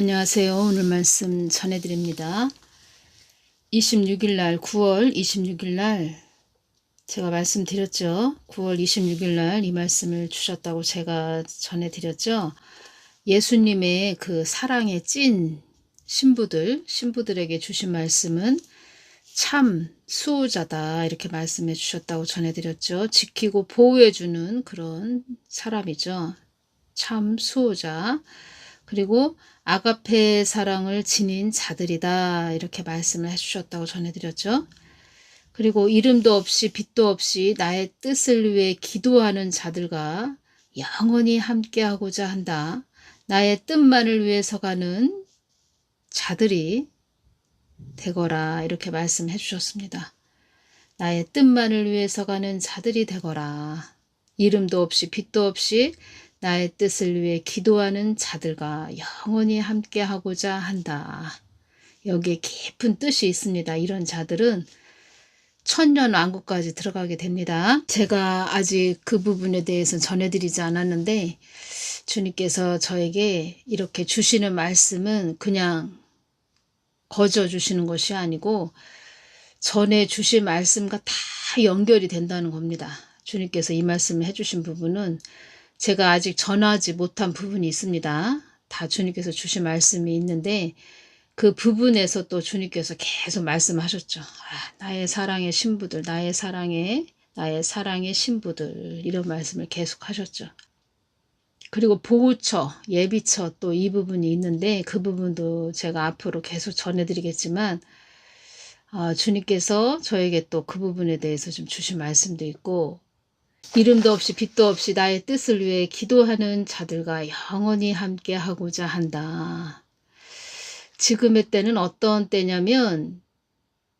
안녕하세요. 오늘 말씀 전해드립니다. 26일 날, 9월 26일 날 제가 말씀드렸죠. 9월 26일 날 이 말씀을 주셨다고 제가 전해드렸죠. 예수님의 그 사랑의 찐 신부들에게 주신 말씀은 참 수호자다 이렇게 말씀해 주셨다고 전해드렸죠. 지키고 보호해주는 그런 사람이죠. 참 수호자. 그리고 아가페 사랑을 지닌 자들이다 이렇게 말씀을 해주셨다고 전해드렸죠. 그리고 이름도 없이 빛도 없이 나의 뜻을 위해 기도하는 자들과 영원히 함께하고자 한다. 나의 뜻만을 위해서 가는 자들이 되거라 이렇게 말씀해 주셨습니다. 나의 뜻만을 위해서 가는 자들이 되거라. 이름도 없이 빛도 없이 나의 뜻을 위해 기도하는 자들과 영원히 함께하고자 한다. 여기에 깊은 뜻이 있습니다. 이런 자들은 천년 왕국까지 들어가게 됩니다. 제가 아직 그 부분에 대해서는 전해드리지 않았는데 주님께서 저에게 이렇게 주시는 말씀은 그냥 거저 주시는 것이 아니고 전에 주신 말씀과 다 연결이 된다는 겁니다. 주님께서 이 말씀을 해주신 부분은 제가 아직 전하지 못한 부분이 있습니다. 다 주님께서 주신 말씀이 있는데 그 부분에서 또 주님께서 계속 말씀하셨죠. 나의 사랑의 신부들, 나의 사랑의 신부들 이런 말씀을 계속 하셨죠. 그리고 보호처, 예비처 또 이 부분이 있는데 그 부분도 제가 앞으로 계속 전해드리겠지만 주님께서 저에게 또 그 부분에 대해서 좀 주신 말씀도 있고 이름도 없이 빛도 없이 나의 뜻을 위해 기도하는 자들과 영원히 함께 하고자 한다. 지금의 때는 어떤 때냐면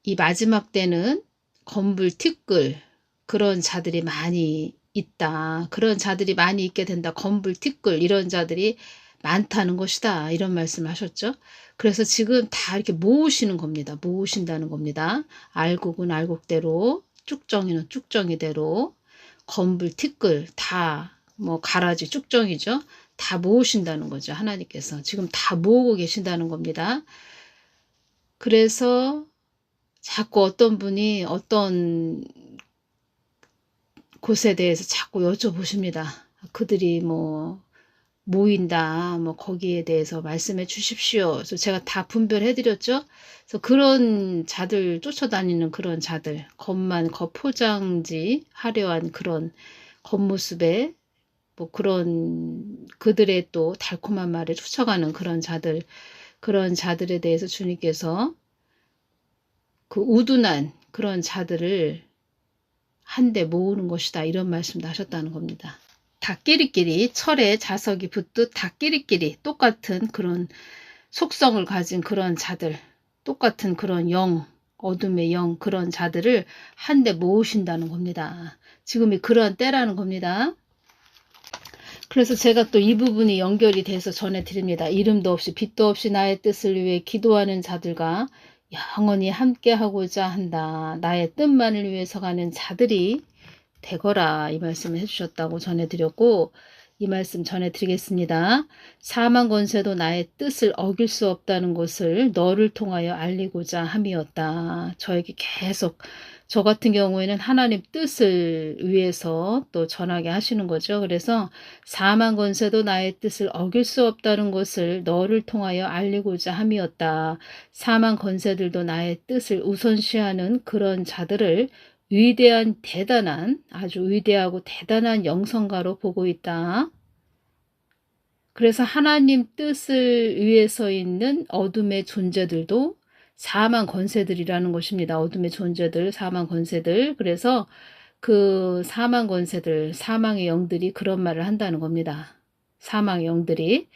이 마지막 때는 건불, 티끌 그런 자들이 많이 있다. 그런 자들이 많이 있게 된다. 건불, 티끌 이런 자들이 많다는 것이다. 이런 말씀을 하셨죠. 그래서 지금 다 이렇게 모으시는 겁니다. 모으신다는 겁니다. 알곡은 알곡대로, 쭉정이는 쭉정이대로, 건불, 티끌 다 뭐 가라지, 쭉정이죠. 다 모으신다는 거죠. 하나님께서 지금 다 모으고 계신다는 겁니다. 그래서 자꾸 어떤 분이 어떤 곳에 대해서 자꾸 여쭤보십니다. 그들이 뭐 모인다, 뭐 거기에 대해서 말씀해 주십시오. 그래서 제가 다 분별해 드렸죠. 그래서 그런 자들 쫓아다니는 그런 자들, 겉포장지 화려한 그런 겉모습에 뭐 그런 그들의 또 달콤한 말에 쫓아가는 그런 자들, 그런 자들에 대해서 주님께서 그 우둔한 그런 자들을 한데 모으는 것이다 이런 말씀도 하셨다는 겁니다. 닭끼리끼리 철에 자석이 붙듯 닭끼리끼리 똑같은 그런 속성을 가진 그런 자들, 똑같은 그런 영, 어둠의 영 그런 자들을 한데 모으신다는 겁니다. 지금이 그러한 때라는 겁니다. 그래서 제가 또 이 부분이 연결이 돼서 전해드립니다. 이름도 없이 빛도 없이 나의 뜻을 위해 기도하는 자들과 영원히 함께하고자 한다. 나의 뜻만을 위해서 가는 자들이 되거라 이 말씀을 해주셨다고 전해드렸고 이 말씀 전해드리겠습니다. 사망 권세도 나의 뜻을 어길 수 없다는 것을 너를 통하여 알리고자 함이었다. 저에게 계속 저 같은 경우에는 하나님 뜻을 위해서 또 전하게 하시는 거죠. 그래서 사망 권세도 나의 뜻을 어길 수 없다는 것을 너를 통하여 알리고자 함이었다. 사망 권세들도 나의 뜻을 우선시하는 그런 자들을 위대한 대단한 아주 위대하고 대단한 영성가로 보고 있다. 그래서 하나님 뜻을 위해서 있는 어둠의 존재들도 사망 권세들이라는 것입니다. 어둠의 존재들, 사망 권세들. 그래서 그 사망 권세들, 사망의 영들이 그런 말을 한다는 겁니다. 사망의 영들이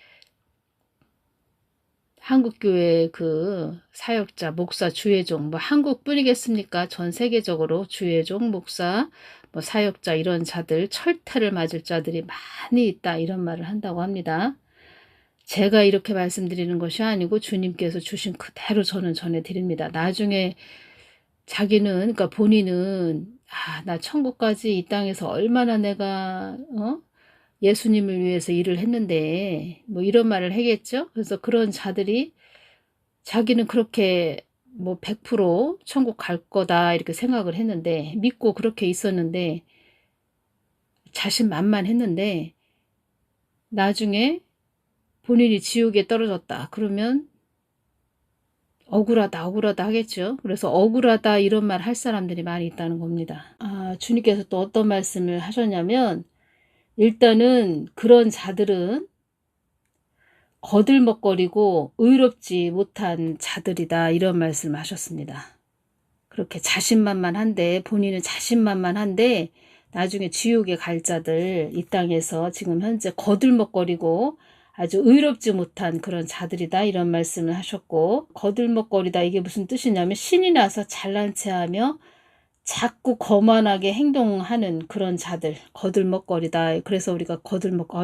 한국교회 그 사역자, 목사, 주회종, 뭐 한국뿐이겠습니까? 전 세계적으로 주회종, 목사, 뭐 사역자 이런 자들, 철퇴를 맞을 자들이 많이 있다 이런 말을 한다고 합니다. 제가 이렇게 말씀드리는 것이 아니고 주님께서 주신 그대로 저는 전해드립니다. 나중에 자기는, 그러니까 본인은 나 천국까지 이 땅에서 얼마나 내가 예수님을 위해서 일을 했는데 뭐 이런 말을 하겠죠. 그래서 그런 자들이 자기는 그렇게 뭐 100% 천국 갈 거다 이렇게 생각을 했는데 믿고 그렇게 있었는데 자신만만했는데 나중에 본인이 지옥에 떨어졌다 그러면 억울하다 억울하다 하겠죠. 그래서 억울하다 이런 말 할 사람들이 많이 있다는 겁니다. 주님께서 또 어떤 말씀을 하셨냐면 일단은 그런 자들은 거들먹거리고 의롭지 못한 자들이다 이런 말씀을 하셨습니다. 그렇게 자신만만한데 본인은 자신만만한데 나중에 지옥에 갈 자들 이 땅에서 지금 현재 거들먹거리고 아주 의롭지 못한 그런 자들이다 이런 말씀을 하셨고 거들먹거리다 이게 무슨 뜻이냐면 신이 나서 잘난 체하며 자꾸 거만하게 행동하는 그런 자들 거들먹거리다. 그래서 우리가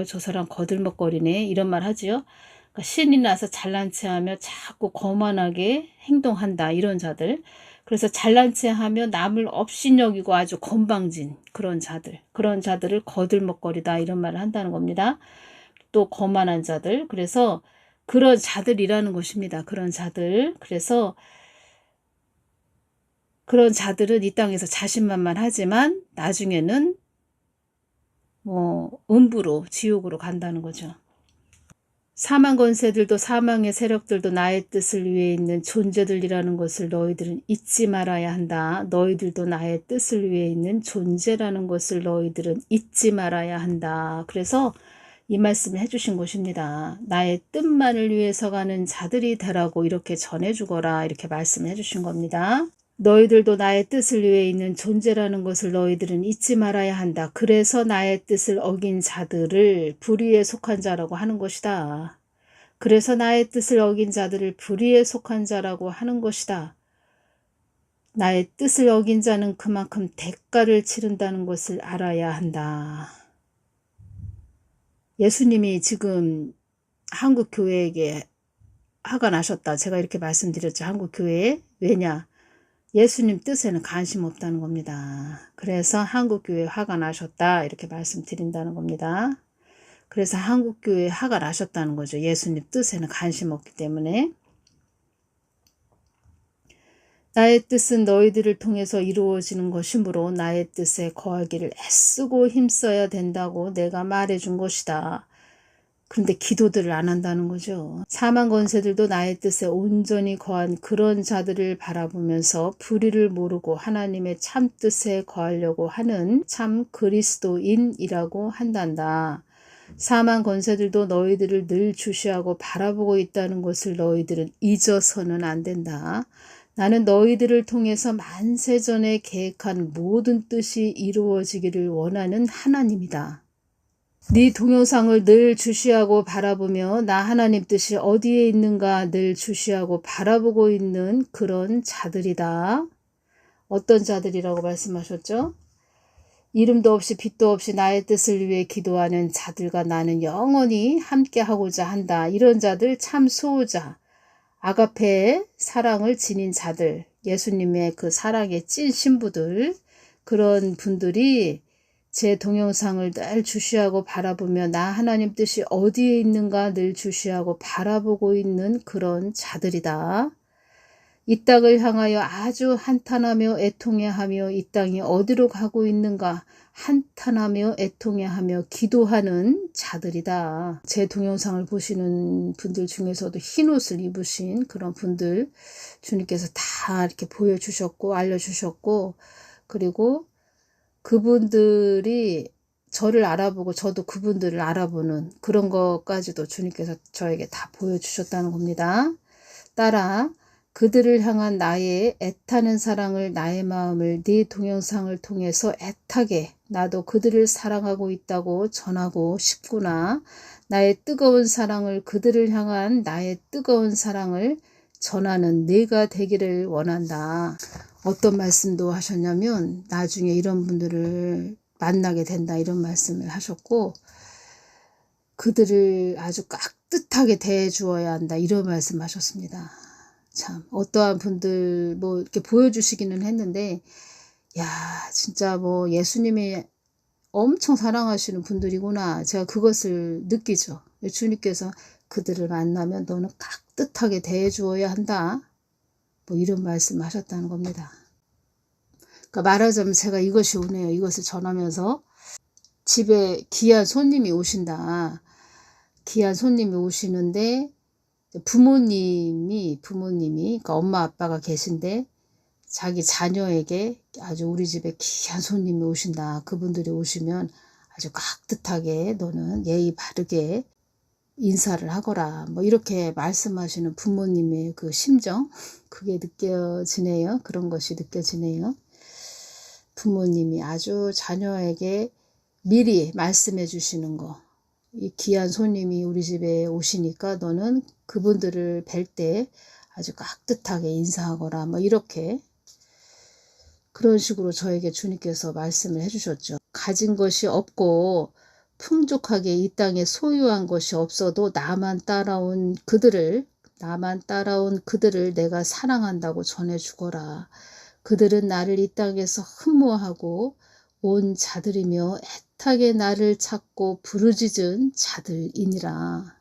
저 사람 거들먹거리네 이런 말 하지요. 그러니까 신이 나서 잘난 체하며 자꾸 거만하게 행동한다 이런 자들. 그래서 잘난 체하며 남을 업신여기고 아주 건방진 그런 자들 그런 자들을 거들먹거리다 이런 말을 한다는 겁니다. 또 거만한 자들 그래서 그런 자들이라는 것입니다. 그런 자들 그래서 그런 자들은 이 땅에서 자신만만하지만 나중에는 음부로 지옥으로 간다는 거죠. 사망 권세들도 사망의 세력들도 나의 뜻을 위해 있는 존재들이라는 것을 너희들은 잊지 말아야 한다. 너희들도 나의 뜻을 위해 있는 존재라는 것을 너희들은 잊지 말아야 한다. 그래서 이 말씀을 해주신 것입니다. 나의 뜻만을 위해서 가는 자들이 되라고 이렇게 전해주거라 이렇게 말씀을 해주신 겁니다. 너희들도 나의 뜻을 위해 있는 존재라는 것을 너희들은 잊지 말아야 한다. 그래서 나의 뜻을 어긴 자들을 불의에 속한 자라고 하는 것이다. 그래서 나의 뜻을 어긴 자들을 불의에 속한 자라고 하는 것이다. 나의 뜻을 어긴 자는 그만큼 대가를 치른다는 것을 알아야 한다. 예수님이 지금 한국 교회에게 화가 나셨다. 제가 이렇게 말씀드렸죠. 한국 교회에. 왜냐? 예수님 뜻에는 관심 없다는 겁니다. 그래서 한국교회에 화가 나셨다 이렇게 말씀드린다는 겁니다. 그래서 한국교회에 화가 나셨다는 거죠. 예수님 뜻에는 관심 없기 때문에. 나의 뜻은 너희들을 통해서 이루어지는 것이므로 나의 뜻에 거하기를 애쓰고 힘써야 된다고 내가 말해준 것이다. 그런데 기도들을 안 한다는 거죠. 사망 권세들도 나의 뜻에 온전히 거한 그런 자들을 바라보면서 불의를 모르고 하나님의 참 뜻에 거하려고 하는 참 그리스도인이라고 한단다. 사망 권세들도 너희들을 늘 주시하고 바라보고 있다는 것을 너희들은 잊어서는 안 된다. 나는 너희들을 통해서 만세전에 계획한 모든 뜻이 이루어지기를 원하는 하나님이다. 네 동영상을 늘 주시하고 바라보며 나 하나님 뜻이 어디에 있는가 늘 주시하고 바라보고 있는 그런 자들이다. 어떤 자들이라고 말씀하셨죠? 이름도 없이 빛도 없이 나의 뜻을 위해 기도하는 자들과 나는 영원히 함께하고자 한다. 이런 자들 참 수호자, 아가페의 사랑을 지닌 자들, 예수님의 그 사랑에 찐 신부들, 그런 분들이 제 동영상을 늘 주시하고 바라보며 나 하나님 뜻이 어디에 있는가 늘 주시하고 바라보고 있는 그런 자들이다. 이 땅을 향하여 아주 한탄하며 애통해하며 이 땅이 어디로 가고 있는가 한탄하며 애통해하며 기도하는 자들이다. 제 동영상을 보시는 분들 중에서도 흰 옷을 입으신 그런 분들 주님께서 다 이렇게 보여주셨고 알려주셨고 그리고 그분들이 저를 알아보고 저도 그분들을 알아보는 그런 것까지도 주님께서 저에게 다 보여주셨다는 겁니다. 따라 그들을 향한 나의 애타는 사랑을 나의 마음을 네 동영상을 통해서 애타게 나도 그들을 사랑하고 있다고 전하고 싶구나. 나의 뜨거운 사랑을 그들을 향한 나의 뜨거운 사랑을 전하는 네가 되기를 원한다. 어떤 말씀도 하셨냐면 나중에 이런 분들을 만나게 된다 이런 말씀을 하셨고 그들을 아주 깍듯하게 대해주어야 한다 이런 말씀 하셨습니다. 참 어떠한 분들 뭐 이렇게 보여주시기는 했는데 야 진짜 뭐 예수님이 엄청 사랑하시는 분들이구나. 제가 그것을 느끼죠. 주님께서 그들을 만나면 너는 깍듯하게 대해주어야 한다. 뭐 이런 말씀 하셨다는 겁니다. 그러니까 말하자면 제가 이것이 오네요. 이것을 전하면서 집에 귀한 손님이 오신다. 귀한 손님이 오시는데 부모님이 그러니까 엄마 아빠가 계신데 자기 자녀에게 아주 우리 집에 귀한 손님이 오신다. 그분들이 오시면 아주 깍듯하게 너는 예의 바르게 인사를 하거라. 뭐 이렇게 말씀하시는 부모님의 그 심정, 그게 느껴지네요. 그런 것이 느껴지네요. 부모님이 아주 자녀에게 미리 말씀해 주시는 거. 이 귀한 손님이 우리 집에 오시니까 너는 그분들을 뵐 때 아주 깍듯하게 인사하거라. 뭐 이렇게 그런 식으로 저에게 주님께서 말씀을 해주셨죠. 가진 것이 없고 풍족하게 이 땅에 소유한 것이 없어도 나만 따라온 그들을 내가 사랑한다고 전해주거라. 그들은 나를 이 땅에서 흠모하고 온 자들이며 애타게 나를 찾고 부르짖은 자들이니라.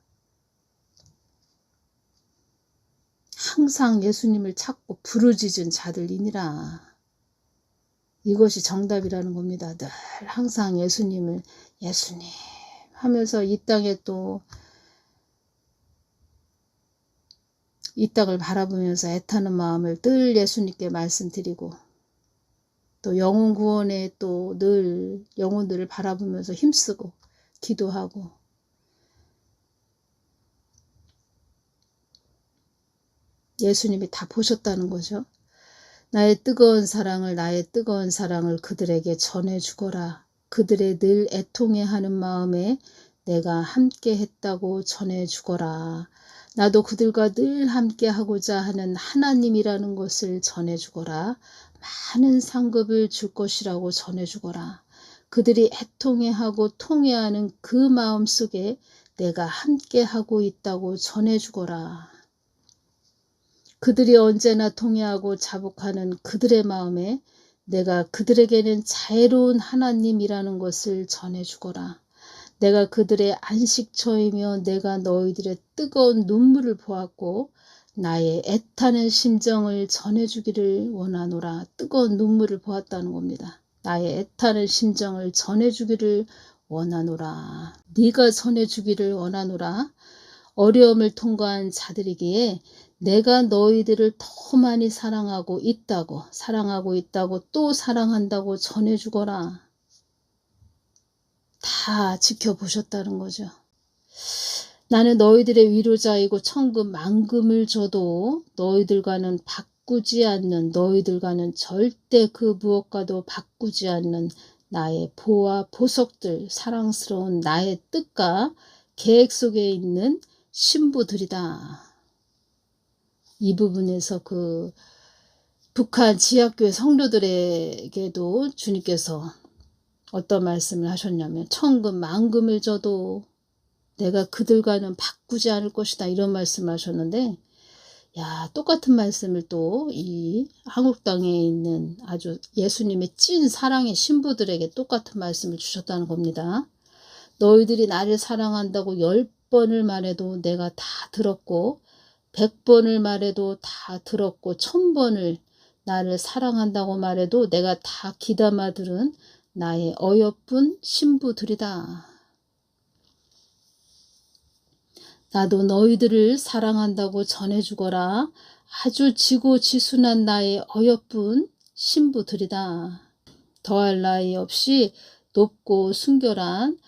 항상 예수님을 찾고 부르짖은 자들이니라. 이것이 정답이라는 겁니다. 늘 항상 예수님 하면서 이 땅에 또 이 땅을 바라보면서 애타는 마음을 늘 예수님께 말씀드리고 또 영혼 구원에 또 늘 영혼들을 바라보면서 힘쓰고 기도하고 예수님이 다 보셨다는 거죠. 나의 뜨거운 사랑을 그들에게 전해주거라. 그들의 늘 애통해하는 마음에 내가 함께 했다고 전해주거라. 나도 그들과 늘 함께 하고자 하는 하나님이라는 것을 전해주거라. 많은 상급을 줄 것이라고 전해주거라. 그들이 애통해하고 통해하는 그 마음 속에 내가 함께 하고 있다고 전해주거라. 그들이 언제나 통해하고 자복하는 그들의 마음에 내가 그들에게는 자애로운 하나님이라는 것을 전해주거라. 내가 그들의 안식처이며 내가 너희들의 뜨거운 눈물을 보았고 나의 애타는 심정을 전해주기를 원하노라. 뜨거운 눈물을 보았다는 겁니다. 나의 애타는 심정을 전해주기를 원하노라. 네가 전해주기를 원하노라. 어려움을 통과한 자들이기에 내가 너희들을 더 많이 사랑하고 있다고 또 사랑한다고 전해주거라. 다 지켜보셨다는 거죠. 나는 너희들의 위로자이고 천금 만금을 줘도 너희들과는 절대 그 무엇과도 바꾸지 않는 나의 보와 보석들, 사랑스러운 나의 뜻과 계획 속에 있는 신부들이다. 이 부분에서 그 북한 지하교회 성도들에게도 주님께서 어떤 말씀을 하셨냐면 천금 만금을 줘도 내가 그들과는 바꾸지 않을 것이다 이런 말씀을 하셨는데 똑같은 말씀을 또 이 한국 땅에 있는 아주 예수님의 찐 사랑의 신부들에게 똑같은 말씀을 주셨다는 겁니다. 너희들이 나를 사랑한다고 10번을 말해도 내가 다 들었고 100번을 말해도 다 들었고 1000번을 나를 사랑한다고 말해도 내가 다 귀담아 들은 나의 어여쁜 신부들이다. 나도 너희들을 사랑한다고 전해주거라. 아주 지고지순한 나의 어여쁜 신부들이다. 더할 나위 없이 높고 순결한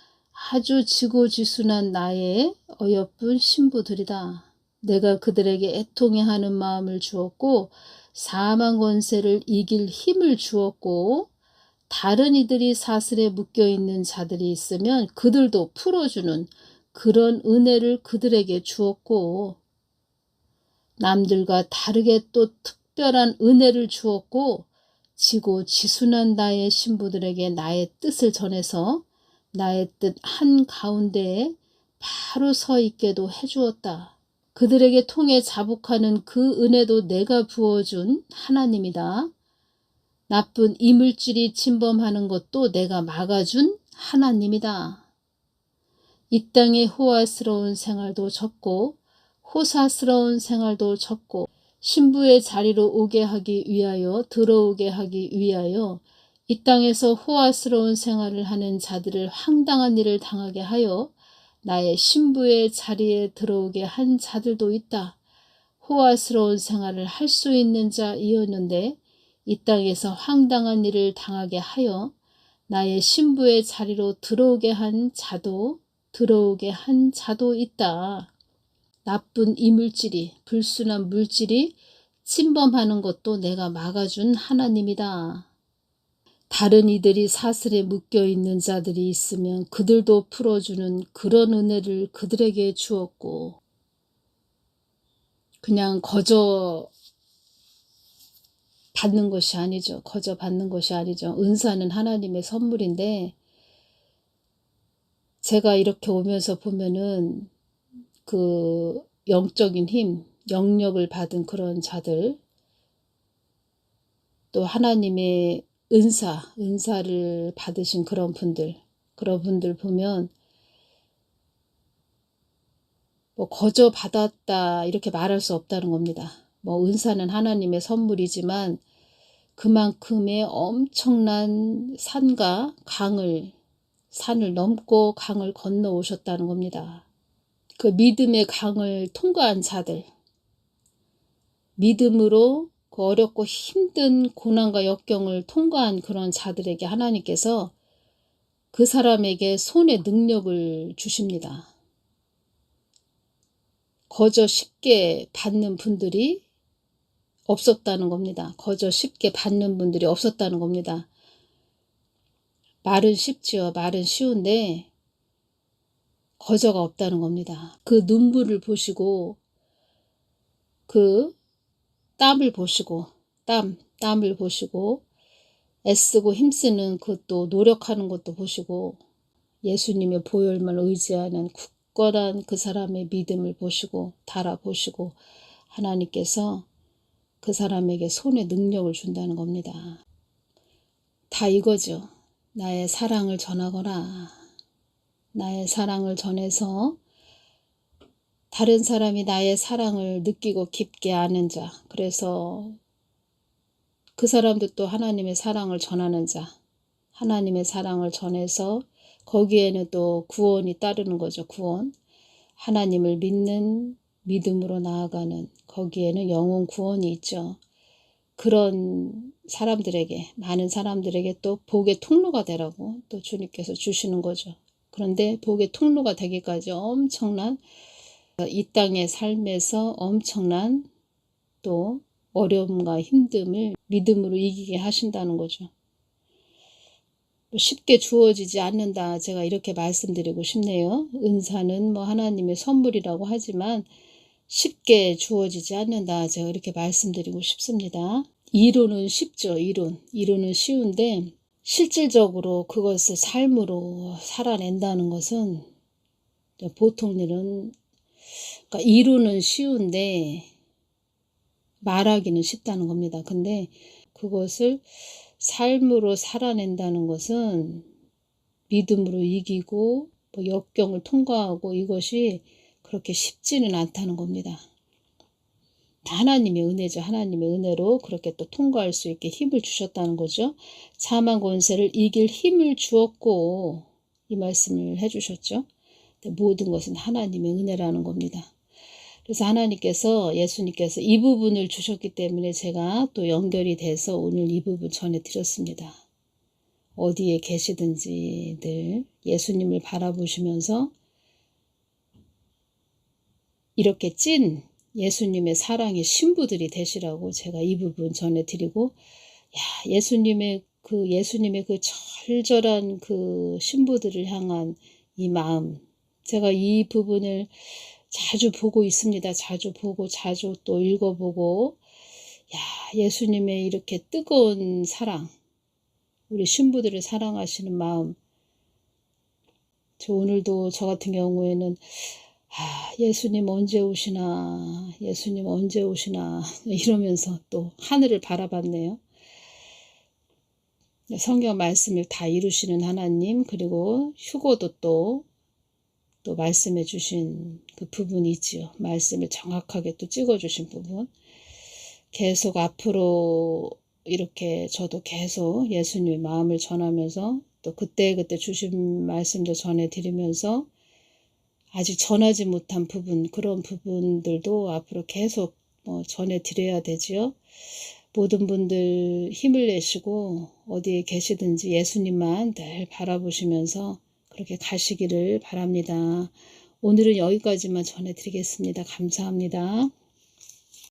아주 지고지순한 나의 어여쁜 신부들이다. 내가 그들에게 애통해하는 마음을 주었고 사망 권세를 이길 힘을 주었고 다른 이들이 사슬에 묶여있는 자들이 있으면 그들도 풀어주는 그런 은혜를 그들에게 주었고 남들과 다르게 또 특별한 은혜를 주었고 지고지순한 나의 신부들에게 나의 뜻을 전해서 나의 뜻 한가운데에 바로 서 있게도 해주었다. 그들에게 통해 자복하는 그 은혜도 내가 부어준 하나님이다. 나쁜 이물질이 침범하는 것도 내가 막아준 하나님이다. 이 땅의 호화스러운 생활도 적고 호사스러운 생활도 적고 신부의 자리로 오게 하기 위하여 들어오게 하기 위하여 이 땅에서 호화스러운 생활을 하는 자들을 황당한 일을 당하게 하여 나의 신부의 자리에 들어오게 한 자들도 있다. 호화스러운 생활을 할 수 있는 자이었는데 이 땅에서 황당한 일을 당하게 하여 나의 신부의 자리로 들어오게 한 자도 있다. 나쁜 이물질이 불순한 물질이 침범하는 것도 내가 막아준 하나님이다. 다른 이들이 사슬에 묶여있는 자들이 있으면 그들도 풀어주는 그런 은혜를 그들에게 주었고 그냥 거저 받는 것이 아니죠. 거저 받는 것이 아니죠. 은사는 하나님의 선물인데 제가 이렇게 오면서 보면은 그 영적인 힘, 영력을 받은 그런 자들 또 하나님의 은사를 받으신 그런 분들 보면 뭐 거저 받았다 이렇게 말할 수 없다는 겁니다. 뭐 은사는 하나님의 선물이지만 그만큼의 엄청난 산을 넘고 강을 건너 오셨다는 겁니다. 그 믿음의 강을 통과한 자들, 믿음으로 그 어렵고 힘든 고난과 역경을 통과한 그런 자들에게 하나님께서 그 사람에게 손의 능력을 주십니다. 거저 쉽게 받는 분들이 없었다는 겁니다. 거저 쉽게 받는 분들이 없었다는 겁니다. 말은 쉽지요. 말은 쉬운데 거저가 없다는 겁니다. 그 눈물을 보시고 그 땀을 보시고 땀을 보시고 애쓰고 힘쓰는 그것도 노력하는 것도 보시고 예수님의 보혈만 의지하는 굳건한 그 사람의 믿음을 보시고 달아보시고 하나님께서 그 사람에게 손의 능력을 준다는 겁니다. 다 이거죠. 나의 사랑을 전하거라. 나의 사랑을 전해서 다른 사람이 나의 사랑을 느끼고 깊게 아는 자, 그래서 그 사람도 또 하나님의 사랑을 전하는 자, 하나님의 사랑을 전해서 거기에는 또 구원이 따르는 거죠. 구원. 하나님을 믿는 믿음으로 나아가는 거기에는 영혼 구원이 있죠. 그런 사람들에게 많은 사람들에게 또 복의 통로가 되라고 또 주님께서 주시는 거죠. 그런데 복의 통로가 되기까지 엄청난 이 땅의 삶에서 엄청난 또 어려움과 힘듦을 믿음으로 이기게 하신다는 거죠. 쉽게 주어지지 않는다. 제가 이렇게 말씀드리고 싶네요. 은사는 뭐 하나님의 선물이라고 하지만 쉽게 주어지지 않는다. 제가 이렇게 말씀드리고 싶습니다. 이론은 쉽죠. 이론은 쉬운데 실질적으로 그것을 삶으로 살아낸다는 것은 보통 일은 그러니까 이론은 쉬운데 말하기는 쉽다는 겁니다. 근데 그것을 삶으로 살아낸다는 것은 믿음으로 이기고 뭐 역경을 통과하고 이것이 그렇게 쉽지는 않다는 겁니다. 하나님의 은혜죠. 하나님의 은혜로 그렇게 또 통과할 수 있게 힘을 주셨다는 거죠. 사망 권세를 이길 힘을 주었고 이 말씀을 해주셨죠. 모든 것은 하나님의 은혜라는 겁니다. 그래서 하나님께서 예수님께서 이 부분을 주셨기 때문에 제가 또 연결이 돼서 오늘 이 부분 전해드렸습니다. 어디에 계시든지 늘 예수님을 바라보시면서 이렇게 찐 예수님의 사랑의 신부들이 되시라고 제가 이 부분 전해드리고 예수님의 그 절절한 그 신부들을 향한 이 마음 제가 이 부분을 자주 보고 있습니다. 자주 보고 자주 또 읽어보고 예수님의 이렇게 뜨거운 사랑 우리 신부들을 사랑하시는 마음 저 오늘도 저 같은 경우에는 예수님 언제 오시나 예수님 언제 오시나 이러면서 또 하늘을 바라봤네요. 성경 말씀을 다 이루시는 하나님, 그리고 휴고도 또 말씀해 주신 그 부분이 있지요. 말씀을 정확하게 또 찍어 주신 부분. 계속 앞으로 이렇게 저도 계속 예수님의 마음을 전하면서 또 그때그때 주신 말씀도 전해드리면서 아직 전하지 못한 부분, 그런 부분들도 앞으로 계속 전해드려야 되지요. 모든 분들 힘을 내시고 어디에 계시든지 예수님만 늘 바라보시면서 그렇게 가시기를 바랍니다. 오늘은 여기까지만 전해드리겠습니다. 감사합니다.